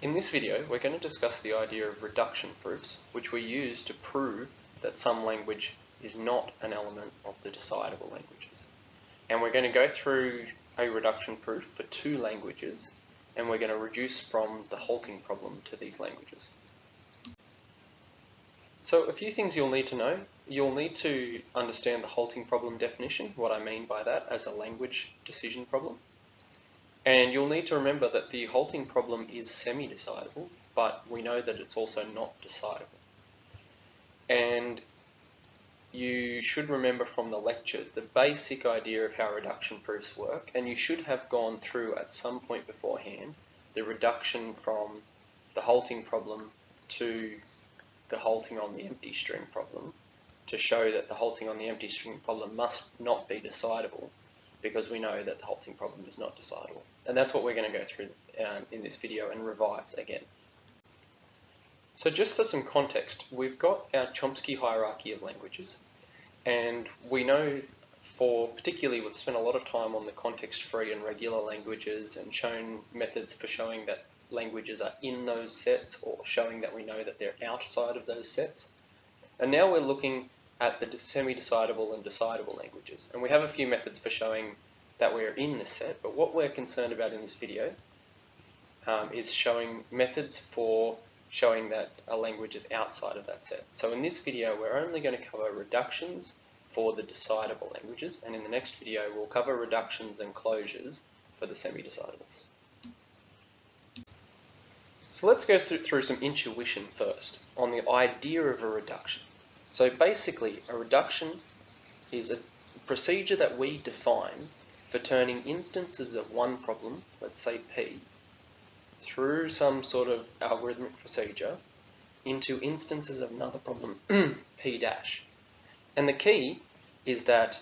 In this video, we're going to discuss the idea of reduction proofs, which we use to prove that some language is not an element of the decidable languages. And we're going to go through a reduction proof for two languages, and we're going to reduce from the halting problem to these languages. So a few things you'll need to know. You'll need to understand the halting problem definition, what I mean by that as a language decision problem. And you'll need to remember that the halting problem is semi-decidable, but we know that it's also not decidable. And you should remember from the lectures the basic idea of how reduction proofs work, and you should have gone through at some point beforehand the reduction from the halting problem to the halting on the empty string problem to show that the halting on the empty string problem must not be decidable, because we know that the halting problem is not decidable. And that's what we're going to go through in this video and revise again. So just for some context, we've got our Chomsky hierarchy of languages, and we know particularly we've spent a lot of time on the context-free and regular languages and shown methods for showing that languages are in those sets or showing that we know that they're outside of those sets. And now we're looking at the semi-decidable and decidable languages. And we have a few methods for showing that we're in the set, but what we're concerned about in this video is showing methods for showing that a language is outside of that set. So in this video, we're only going to cover reductions for the decidable languages, and in the next video, we'll cover reductions and closures for the semi-decidables. So let's go through some intuition first on the idea of a reduction. So basically, a reduction is a procedure that we define for turning instances of one problem, let's say P, through some sort of algorithmic procedure into instances of another problem, P dash. And the key is that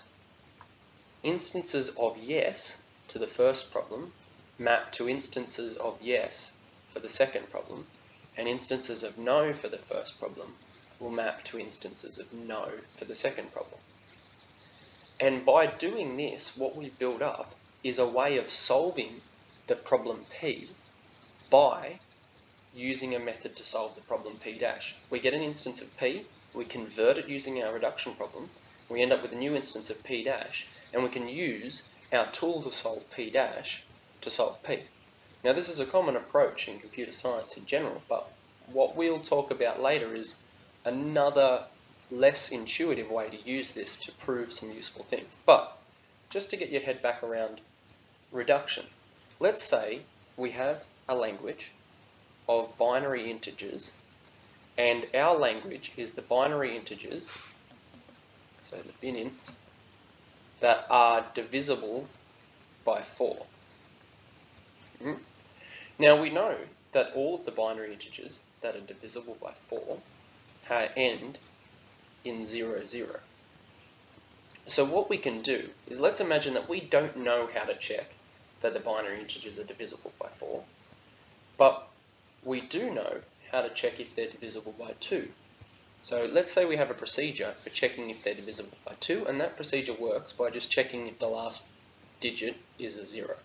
instances of yes to the first problem map to instances of yes for the second problem, and instances of no for the first problem will map to instances of no for the second problem. And by doing this, what we build up is a way of solving the problem P by using a method to solve the problem P dash. We get an instance of P, we convert it using our reduction problem, we end up with a new instance of P dash, and we can use our tool to solve P dash to solve P. Now this is a common approach in computer science in general, but what we'll talk about later is another less intuitive way to use this to prove some useful things. But just to get your head back around reduction, let's say we have a language of binary integers, and our language is the binary integers, so the bin ints, that are divisible by 4. Now we know that all of the binary integers that are divisible by 4 end in 0, 0. So what we can do is, let's imagine that we don't know how to check that the binary integers are divisible by 4, but we do know how to check if they're divisible by 2. So let's say we have a procedure for checking if they're divisible by 2, and that procedure works by just checking if the last digit is a 0.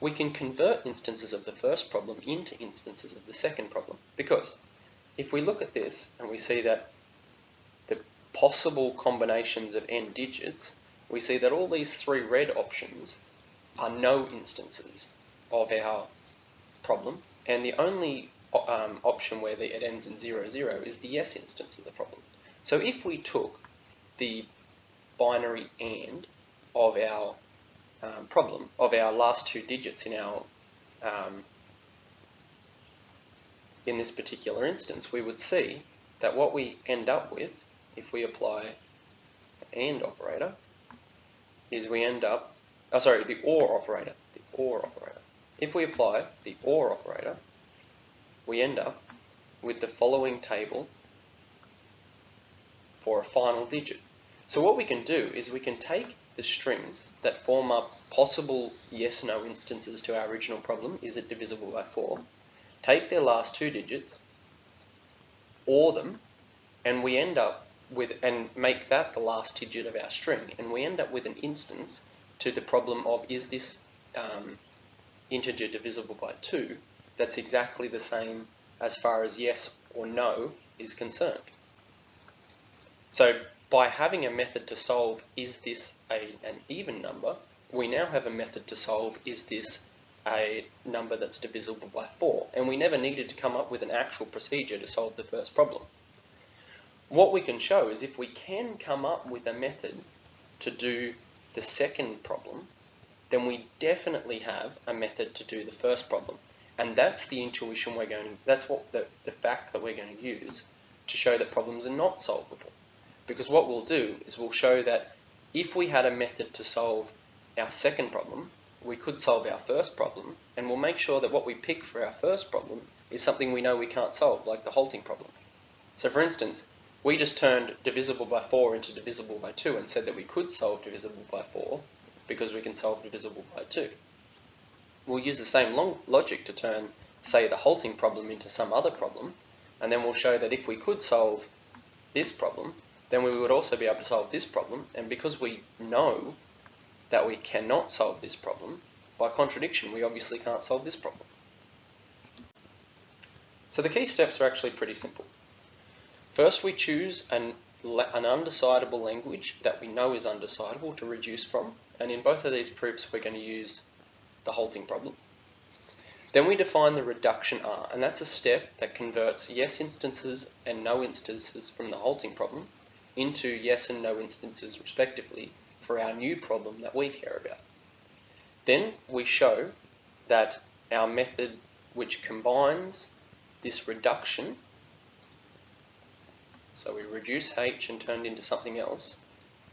We can convert instances of the first problem into instances of the second problem, because if we look at this and we see that the possible combinations of n digits, we see that all these three red options are no instances of our problem, and the only option where it ends in 0, 0 is the yes instance of the problem. So if we took the binary AND of our problem, of our last two digits in our in this particular instance, we would see that what we end up with, if we apply the AND operator, is we end up, the OR operator, If we apply the OR operator, we end up with the following table for a final digit. So what we can do is we can take the strings that form up possible yes-no instances to our original problem, is it divisible by 4, take their last two digits, OR them, and we end up with, and make that the last digit of our string, and we end up with an instance to the problem of, is this integer divisible by 2, that's exactly the same as far as yes or no is concerned. So by having a method to solve is this an even number, we now have a method to solve is this a number that's divisible by 4, and we never needed to come up with an actual procedure to solve the first problem. What we can show is if we can come up with a method to do the second problem, then we definitely have a method to do the first problem. And that's the intuition that's what the fact that we're going to use to show that problems are not solvable. Because what we'll do is we'll show that if we had a method to solve our second problem, we could solve our first problem, and we'll make sure that what we pick for our first problem is something we know we can't solve, like the halting problem. So for instance, we just turned divisible by 4 into divisible by 2 and said that we could solve divisible by 4 because we can solve divisible by 2. We'll use the same logic to turn, say, the halting problem into some other problem, and then we'll show that if we could solve this problem, then we would also be able to solve this problem, and because we know that we cannot solve this problem, by contradiction we obviously can't solve this problem. So the key steps are actually pretty simple. First, we choose an undecidable language that we know is undecidable to reduce from, and in both of these proofs we're going to use the halting problem. Then we define the reduction R, and that's a step that converts yes instances and no instances from the halting problem into yes and no instances respectively for our new problem that we care about. Then we show that our method which combines this reduction, so we reduce H and turn it into something else,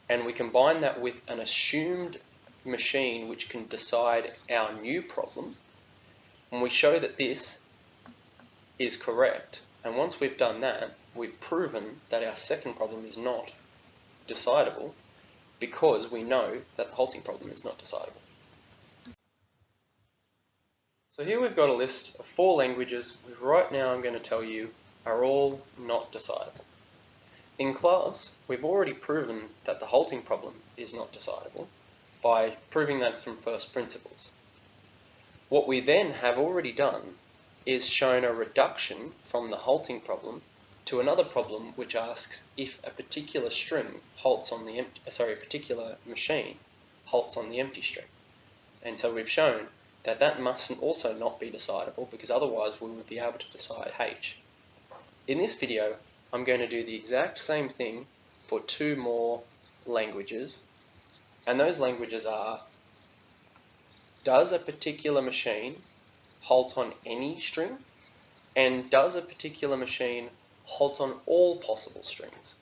and we combine that with an assumed machine which can decide our new problem, and we show that this is correct. And once we've done that, we've proven that our second problem is not decidable because we know that the halting problem is not decidable. So here we've got a list of 4 languages which right now I'm going to tell you are all not decidable. In class, we've already proven that the halting problem is not decidable by proving that from first principles. What we then have already done is shown a reduction from the halting problem to another problem which asks if a particular string halts on the a particular machine halts on the empty string. And so we've shown that that must also not be decidable because otherwise we would be able to decide H. In this video, I'm going to do the exact same thing for 2 more languages, and those languages are: does a particular machine halt on any string, and does a particular machine halt on all possible strings?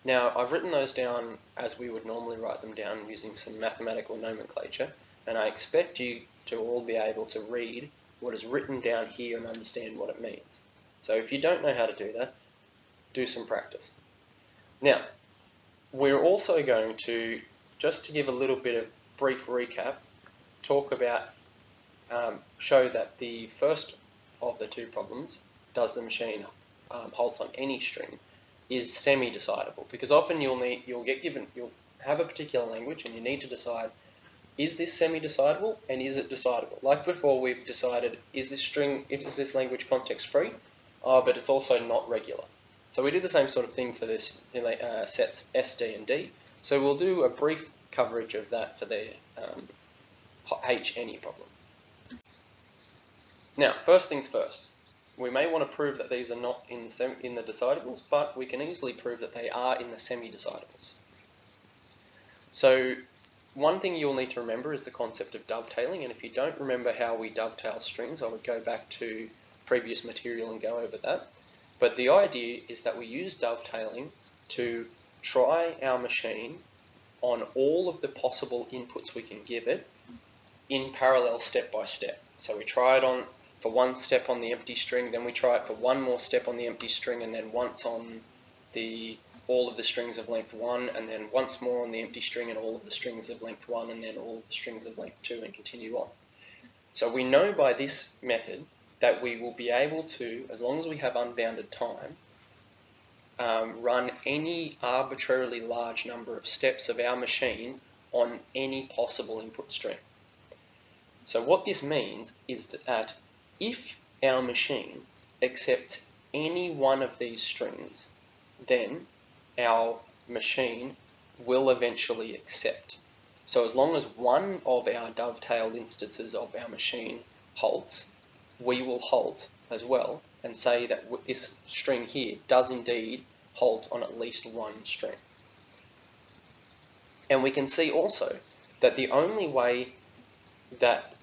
Now, I've written those down as we would normally write them down using some mathematical nomenclature, and I expect you to all be able to read what is written down here and understand what it means. So if you don't know how to do that, do some practice. Now, we're also going to, just to give a little bit of brief recap, talk about, show that the first of the 2 problems, does the machine halt on any string, is semi-decidable, because often you'll have a particular language and you need to decide, is this semi-decidable and is it decidable? Like before, we've decided, is this language context free? But it's also not regular. So we do the same sort of thing for this sets S, D, and D. So we'll do a brief coverage of that for the H any problem. Now, first things first. We may want to prove that these are not in the decidables, but we can easily prove that they are in the semi-decidables. So one thing you'll need to remember is the concept of dovetailing, and if you don't remember how we dovetail strings, I would go back to previous material and go over that. But the idea is that we use dovetailing to try our machine on all of the possible inputs we can give it in parallel step by step. So we try it for 1 step on the empty string, then we try it for 1 more step on the empty string, and then once on all of the strings of length 1, and then once more on the empty string and all of the strings of length 1, and then all of the strings of length 2, and continue on. So we know by this method that we will be able to, as long as we have unbounded time, run any arbitrarily large number of steps of our machine on any possible input string. So what this means is that If our machine accepts any one of these strings, then our machine will eventually accept. So as long as one of our dovetailed instances of our machine halts, we will halt as well and say that this string here does indeed halt on at least one string. And we can see also that the only way that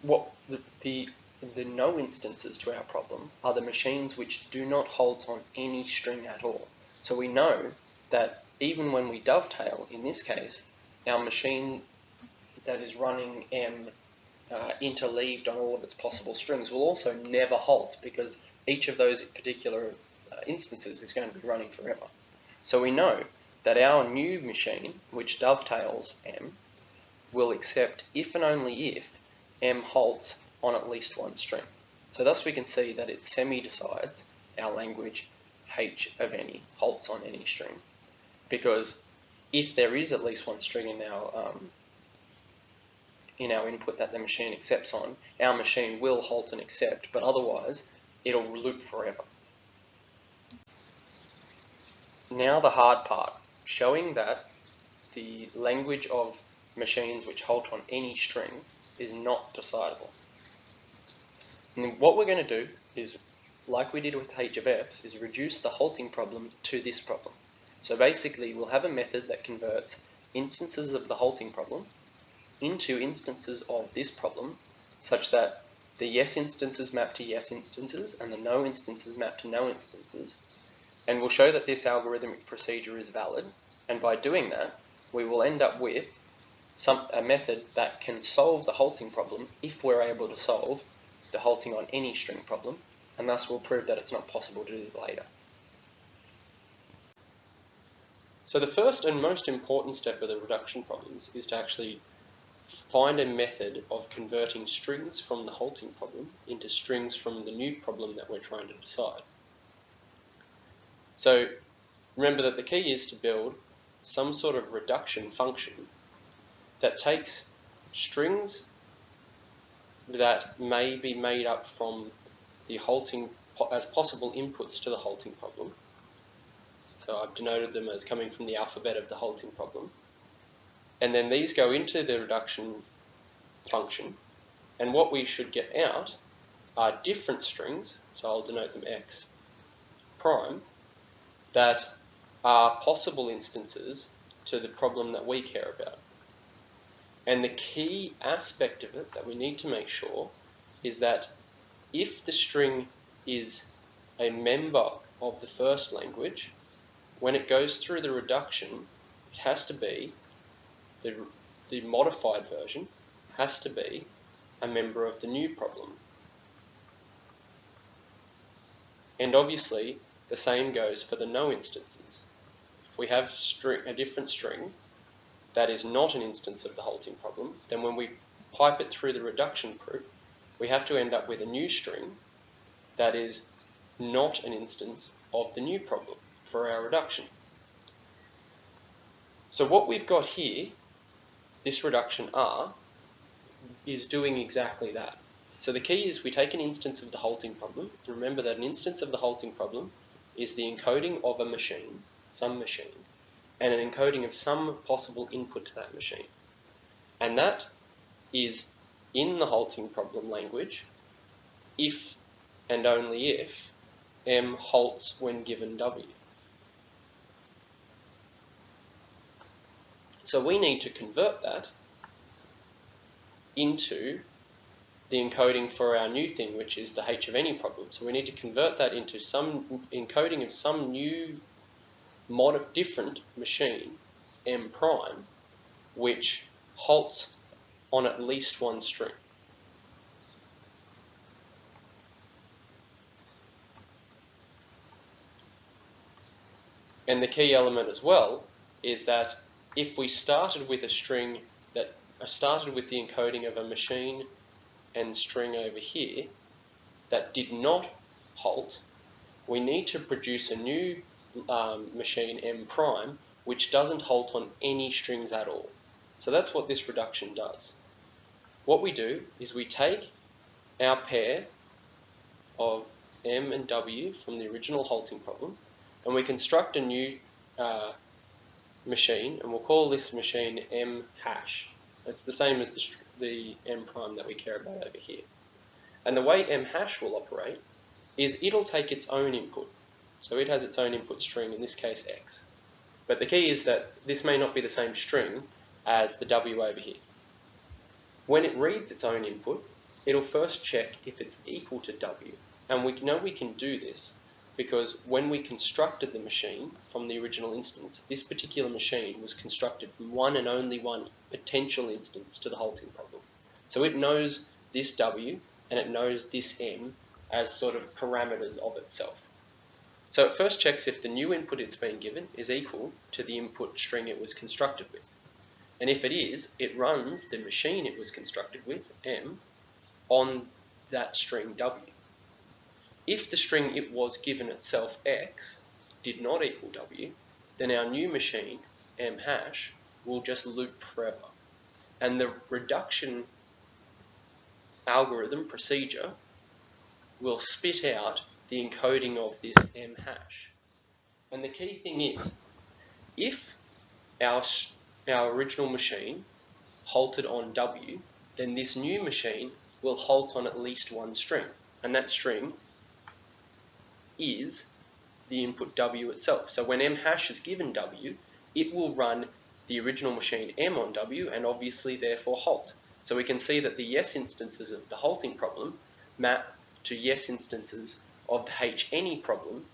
the no instances to our problem are the machines which do not halt on any string at all. So we know that even when we dovetail, in this case, our machine that is running M interleaved on all of its possible strings will also never halt, because each of those particular instances is going to be running forever. So we know that our new machine, which dovetails M, will accept if and only if M halts on at least one string. So thus we can see that it semi-decides our language H of any, halts on any string, because if there is at least one string in our input that the machine accepts on, our machine will halt and accept, but otherwise it'll loop forever. Now the hard part, showing that the language of machines which halt on any string is not decidable. And what we're going to do is, like we did with H of F's, is reduce the halting problem to this problem. So basically we'll have a method that converts instances of the halting problem into instances of this problem, such that the yes instances map to yes instances and the no instances map to no instances. And we'll show that this algorithmic procedure is valid, and by doing that we will end up with a method that can solve the halting problem if we're able to solve the halting on any string problem, and thus we'll prove that it's not possible to do it later. So the first and most important step of the reduction problems is to actually find a method of converting strings from the halting problem into strings from the new problem that we're trying to decide. So remember that the key is to build some sort of reduction function that takes strings that may be made up from the halting as possible inputs to the halting problem. So I've denoted them as coming from the alphabet of the halting problem. And then these go into the reduction function, and what we should get out are different strings, so I'll denote them X prime, that are possible instances to the problem that we care about. And the key aspect of it that we need to make sure is that if the string is a member of the first language, when it goes through the reduction, it has to be, the modified version has to be a member of the new problem. And obviously the same goes for the no instances. If we have a different string that is not an instance of the halting problem, then when we pipe it through the reduction proof, we have to end up with a new string that is not an instance of the new problem for our reduction. So what we've got here, this reduction R, is doing exactly that. So the key is we take an instance of the halting problem, and remember that an instance of the halting problem is the encoding of a machine, some machine, and an encoding of some possible input to that machine. And that is in the halting problem language if and only if M halts when given W. So we need to convert that into the encoding for our new thing, which is the H of any problem. So we need to convert that into some encoding of some new different machine, M prime, which halts on at least one string. And the key element as well is that if we started with a string that started with the encoding of a machine and string over here that did not halt, we need to produce a new machine M prime which doesn't halt on any strings at all. So that's what this reduction does. What we do is we take our pair of m and w from the original halting problem, and we construct a new machine, and we'll call this machine m hash. It's the same as the m prime that we care about over here. And the way m hash will operate is it'll take its own input. So it has its own input string, in this case x. But the key is that this may not be the same string as the w over here. When it reads its own input, it'll first check if it's equal to w. And we know we can do this because when we constructed the machine from the original instance, this particular machine was constructed from one and only one potential instance to the halting problem. So it knows this w and it knows this m as sort of parameters of itself. So it first checks if the new input it's been given is equal to the input string it was constructed with. And if it is, it runs the machine it was constructed with, m, on that string w. If the string it was given itself, x, did not equal w, then our new machine, m hash, will just loop forever. And the reduction algorithm procedure will spit out the encoding of this m hash. And the key thing is, if our original machine halted on w, then this new machine will halt on at least one string. And that string is the input w itself. So when m hash is given w, it will run the original machine m on w and obviously therefore halt. So we can see that the yes instances of the halting problem map to yes instances of the h any problem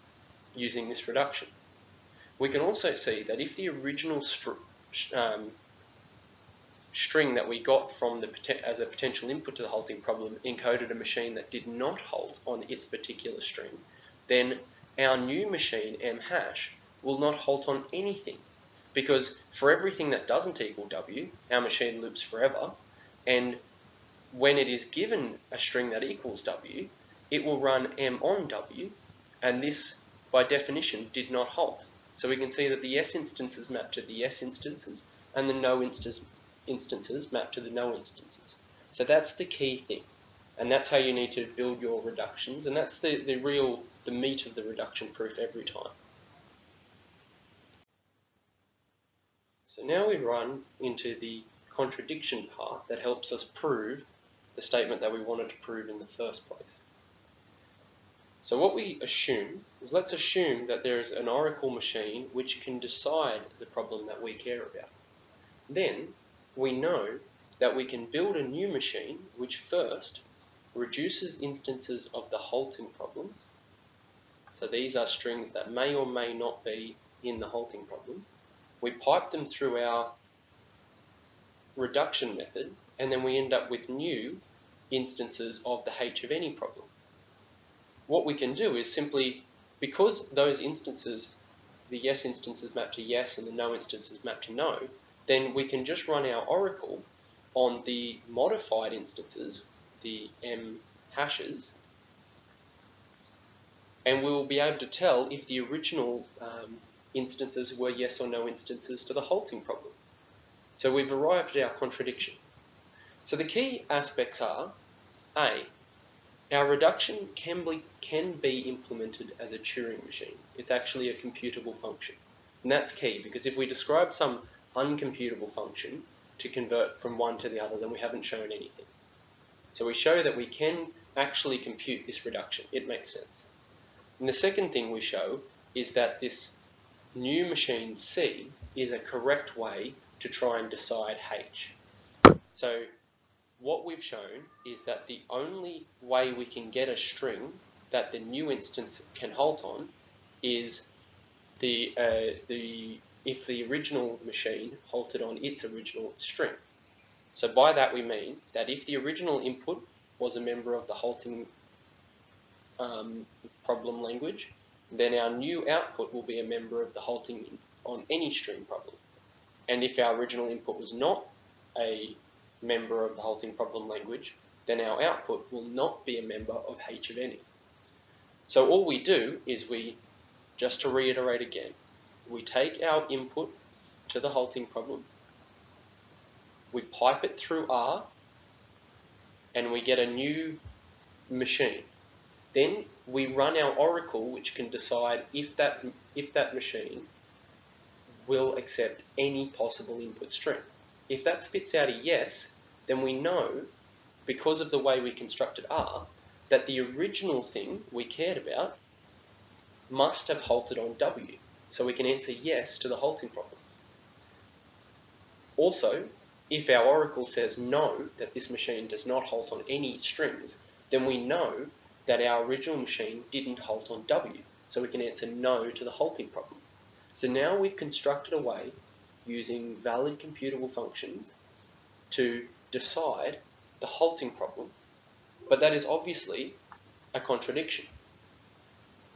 using this reduction. We can also see that if the original string that we got from as a potential input to the halting problem encoded a machine that did not halt on its particular string, then our new machine, m hash, will not halt on anything. Because for everything that doesn't equal w, our machine loops forever, and when it is given a string that equals w, it will run m on w, and this, by definition, did not halt. So we can see that the yes instances map to the yes instances, and the no instances map to the no instances. So that's the key thing. And that's how you need to build your reductions, and that's the meat of the reduction proof every time. So now we run into the contradiction part that helps us prove the statement that we wanted to prove in the first place. So what we assume is, let's assume that there is an oracle machine which can decide the problem that we care about. Then we know that we can build a new machine which first reduces instances of the halting problem. So these are strings that may or may not be in the halting problem. We pipe them through our reduction method, and then we end up with new instances of the h of any problem. What we can do is simply, because those instances, the yes instances map to yes and the no instances map to no, then we can just run our oracle on the modified instances, the m hashes, and we will be able to tell if the original instances were yes or no instances to the halting problem. So we've arrived at our contradiction. So the key aspects are, A, our reduction can be implemented as a Turing machine. It's actually a computable function. And that's key, because if we describe some uncomputable function to convert from one to the other, then we haven't shown anything. So we show that we can actually compute this reduction. It makes sense. And the second thing we show is that this new machine C is a correct way to try and decide H. So what we've shown is that the only way we can get a string that the new instance can halt on is if the original machine halted on its original string. So by that we mean that if the original input was a member of the halting problem language, then our new output will be a member of the halting on any string problem. And if our original input was not a member of the halting problem language, then our output will not be a member of h of any. So all we do is just to reiterate again, we take our input to the halting problem, we pipe it through R, and we get a new machine. Then we run our oracle, which can decide if that machine will accept any possible input string. If that spits out a yes, then we know, because of the way we constructed R, that the original thing we cared about must have halted on W. So we can answer yes to the halting problem. Also, if our oracle says no, that this machine does not halt on any strings, then we know that our original machine didn't halt on W. So we can answer no to the halting problem. So now we've constructed a way, using valid computable functions, to decide the halting problem, but that is obviously a contradiction.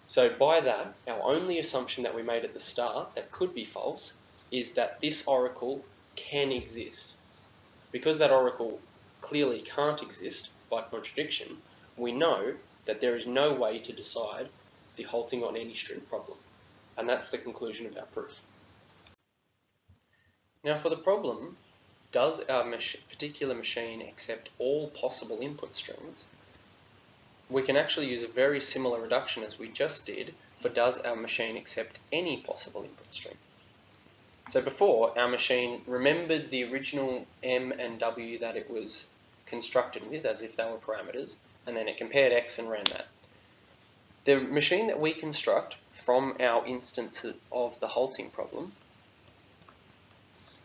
So by that, our only assumption that we made at the start that could be false is that this oracle can exist. Because that oracle clearly can't exist by contradiction, we know that there is no way to decide the halting on any string problem. And that's the conclusion of our proof. Now for the problem, does our particular machine accept all possible input strings? We can actually use a very similar reduction as we just did for does our machine accept any possible input string. So before, our machine remembered the original M and W that it was constructed with as if they were parameters, and then it compared X and ran that. The machine that we construct from our instance of the halting problem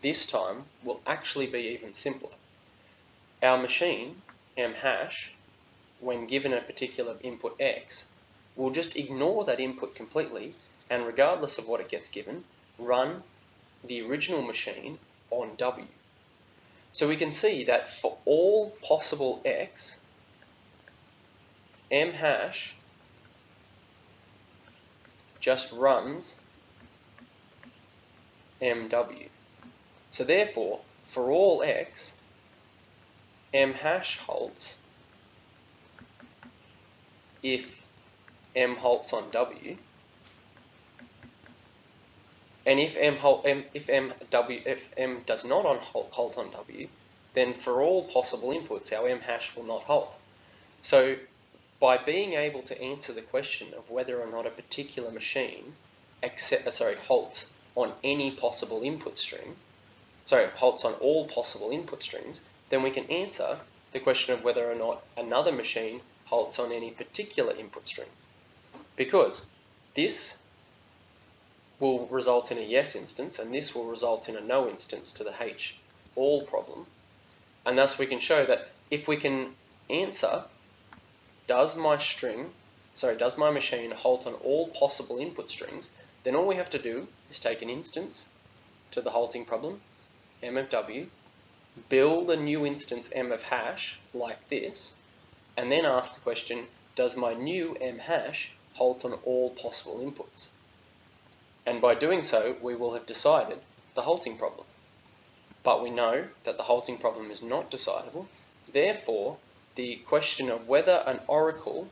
this time will actually be even simpler. Our machine, M hash, when given a particular input X, will just ignore that input completely and, regardless of what it gets given, run the original machine on W. So we can see that for all possible X, M hash just runs MW. So therefore, for all X, M hash halts if M halts on W, and if M does not halt on W, then for all possible inputs, our M hash will not halt. So by being able to answer the question of whether or not a particular machine halts on any possible input string, halts on all possible input strings, then we can answer the question of whether or not another machine halts on any particular input string. Because this will result in a yes instance, and this will result in a no instance to the H all problem. And thus we can show that if we can answer, does my machine halt on all possible input strings, then all we have to do is take an instance to the halting problem, M of W, build a new instance M of hash like this, and then ask the question, does my new M hash halt on all possible inputs? And by doing so, we will have decided the halting problem. But we know that the halting problem is not decidable. Therefore, the question of whether an oracle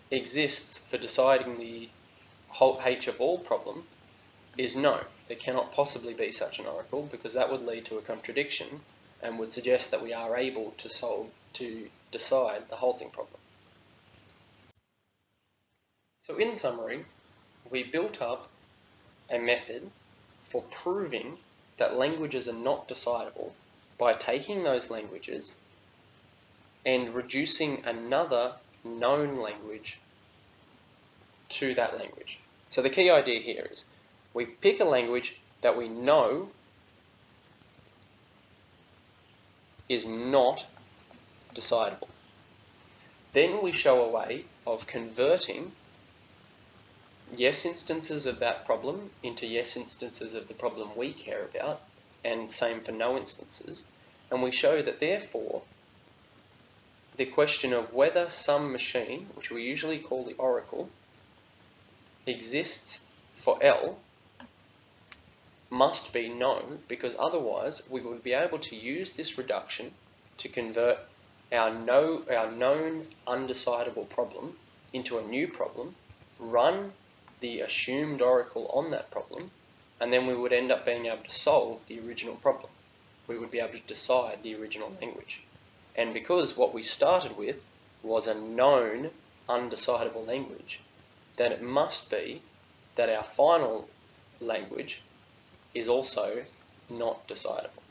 exists for deciding the H of all problem is no. There cannot possibly be such an oracle, because that would lead to a contradiction and would suggest that we are able to decide the halting problem. So in summary, we built up a method for proving that languages are not decidable by taking those languages and reducing another known language to that language. So the key idea here is we pick a language that we know is not decidable. Then we show a way of converting yes instances of that problem into yes instances of the problem we care about, and same for no instances. And we show that therefore the question of whether some machine, which we usually call the oracle, exists for L must be no, because otherwise we would be able to use this reduction to convert our known undecidable problem into a new problem, run the assumed oracle on that problem, and then we would end up being able to solve the original problem. We would be able to decide the original language. And because what we started with was a known undecidable language, then it must be that our final language is also not decidable.